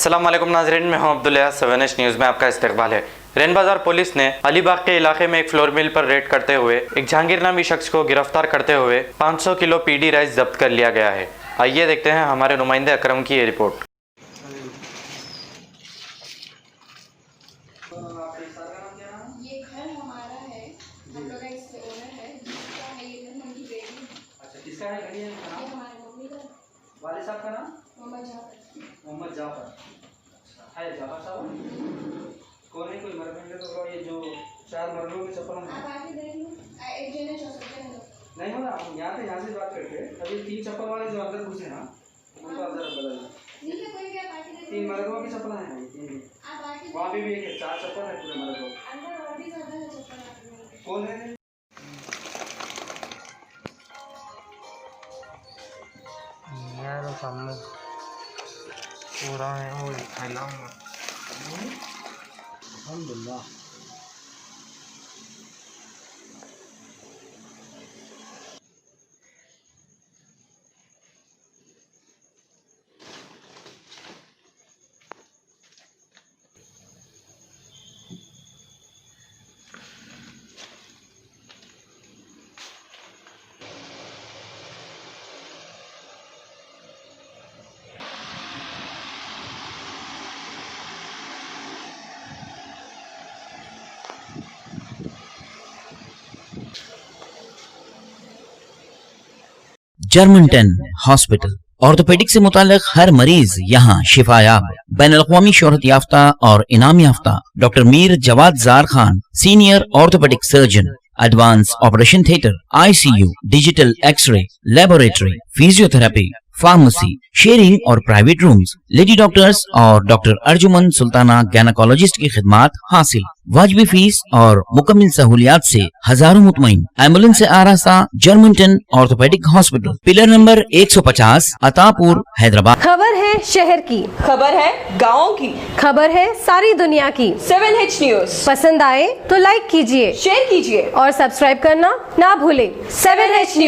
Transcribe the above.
अस्सलाम वालेकुम नाज़रीन, मैं हूं अब्दुल्ला। 7H न्यूज़ में आपका इस्तकबाल है। रैन बाजार पुलिस ने अलीबाग के इलाके में एक फ्लोर मिल पर रेड करते हुए एक जहांगीर नामी शख्स को गिरफ्तार करते हुए 500 किलो पीडी राइस जब्त कर लिया गया है। आइए देखते हैं हमारे नुमाइंदे अकरम की ये रिपोर्ट। ये घर हमारा है, हम लोग इसके ओनर है। जिसका है ये घर हमारी बेटी। अच्छा, किसका है घर? ये हमारे मम्मी का। वाले साहब का नाम? मोहम्मद जाफर। मोहम्मद जाफर। अच्छा, है जाफर साहब। कौन है? कोई मरने तो ये जो 4 मरलों के चप्पल आप आके देख लो, एक जने जो सकते हैं लोग। नहीं हो रहा। यहाँ से बात करते हैं। अभी 3 चप्पल वाले जो अंदर घुसे ना, उनको अंदर बदल। ठीक है, कोई क्या आके देख 3 मरलों की चप्पल है। आप आके वहाँ पे भी एक है, 4 चप्पल है पूरे मरलों। अंदर और भी ज्यादा है चप्पल आपके। कौन है? यार सामने पूरा है वो फैलाऊंगा। अल्हम्दुलिल्लाह। जर्मनटन हॉस्पिटल ऑर्थोपेडिक से मुताल्लिक हर मरीज यहाँ शिफायाब। बैनुल-अक़वामी शोहरत याफ्ता और इनाम याफ्ता doctor Mir Jawad Jar Khan, senior orthopaedic surgeon, advance operation theatre, ICU, digital xray, laboratory, physiotherapy, pharmacy, sharing और प्राइवेट रूम्स, लेडी डॉक्टर्स और डॉक्टर अर्जुमन सुल्ताना गैनकोलॉजिस्ट की खिदमात हासिल। वाजबी फीस और मुकम्मल सहूलियात से हजारों मुतमईन। एम्बुलेंस से आरास्ता Germanten orthopaedic hospital, pillar number 150, Attapur, Hyderabad. खबर है शहर की, खबर है गाँव की, खबर है सारी दुनिया की। 7H न्यूज़ पसंद आए तो लाइक कीजिए, शेयर कीजिए और सब्सक्राइब करना ना भूले। 7H news.